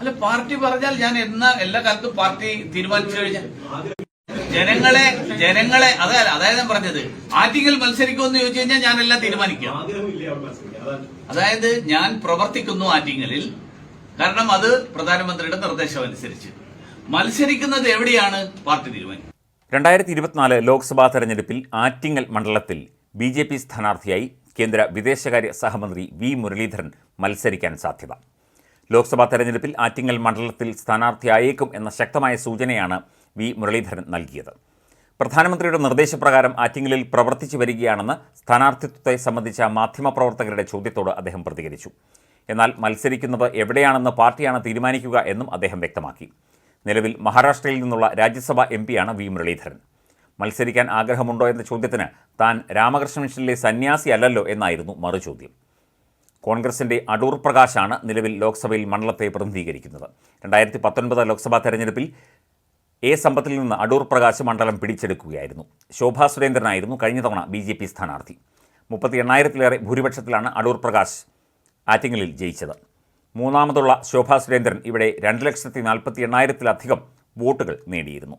അല്ല, പാർട്ടി പറഞ്ഞാൽ ഞാൻ എല്ലാ കാലത്തും പാർട്ടി തീരുമാനിച്ചു കഴിഞ്ഞാൽ ജനങ്ങളെ അതായത് ഞാൻ പറഞ്ഞത് ആറ്റിങ്ങൽ മത്സരിക്കുമെന്ന് ചോദിച്ചു കഴിഞ്ഞാൽ ഞാനെല്ലാം തീരുമാനിക്കാം. അതായത് ഞാൻ പ്രവർത്തിക്കുന്നു ആറ്റിങ്ങലിൽ, കാരണം അത് പ്രധാനമന്ത്രിയുടെ നിർദ്ദേശം അനുസരിച്ച്. മത്സരിക്കുന്നത് എവിടെയാണ് പാർട്ടി തീരുമാനിക്കും. 2024 ലോക്സഭാ തെരഞ്ഞെടുപ്പിൽ ആറ്റിങ്ങൽ മണ്ഡലത്തിൽ BJP സ്ഥാനാർത്ഥിയായി കേന്ദ്ര വിദേശകാര്യ സഹമന്ത്രി വി മുരളീധരൻ മത്സരിക്കാൻ സാധ്യത. ലോക്സഭാ തെരഞ്ഞെടുപ്പിൽ ആറ്റിങ്ങൽ മണ്ഡലത്തിൽ സ്ഥാനാർത്ഥിയായേക്കും എന്ന ശക്തമായ സൂചനയാണ് വി മുരളീധരൻ നൽകിയത്. പ്രധാനമന്ത്രിയുടെ നിർദ്ദേശപ്രകാരം ആറ്റിങ്ങലിൽ പ്രവർത്തിച്ചു വരികയാണെന്ന് സ്ഥാനാർത്ഥിത്വത്തെ സംബന്ധിച്ച മാധ്യമപ്രവർത്തകരുടെ ചോദ്യത്തോട് അദ്ദേഹം പ്രതികരിച്ചു. എന്നാൽ മത്സരിക്കുന്നത് എവിടെയാണെന്ന് പാർട്ടിയാണ് തീരുമാനിക്കുക എന്നും അദ്ദേഹം വ്യക്തമാക്കി. നിലവിൽ മഹാരാഷ്ട്രയിൽ നിന്നുള്ള രാജ്യസഭാ MP-യാണ് വി മുരളീധരൻ. മത്സരിക്കാൻ ആഗ്രഹമുണ്ടോ എന്ന ചോദ്യത്തിന് താൻ രാമകൃഷ്ണ മിഷനിലെ സന്യാസി അല്ലല്ലോ എന്നായിരുന്നു മറുചോദ്യം. കോൺഗ്രസിൻ്റെ അടൂർ പ്രകാശാണ് നിലവിൽ ലോക്സഭയിൽ മണ്ഡലത്തെ പ്രതിനിധീകരിക്കുന്നത്. 2019 ലോക്സഭാ തെരഞ്ഞെടുപ്പിൽ സമ്പത്തിൽ നിന്ന് അടൂർ പ്രകാശ് മണ്ഡലം പിടിച്ചെടുക്കുകയായിരുന്നു. ശോഭാ സുരേന്ദ്രനായിരുന്നു കഴിഞ്ഞ തവണ BJP സ്ഥാനാർത്ഥി. 38,000-ലേറെ ഭൂരിപക്ഷത്തിലാണ് അടൂർ പ്രകാശ് ആറ്റിങ്ങലിൽ ജയിച്ചത്. മൂന്നാമതുള്ള ശോഭാ സുരേന്ദ്രൻ ഇവിടെ 2,48,000-ലധികം വോട്ടുകൾ നേടിയിരുന്നു.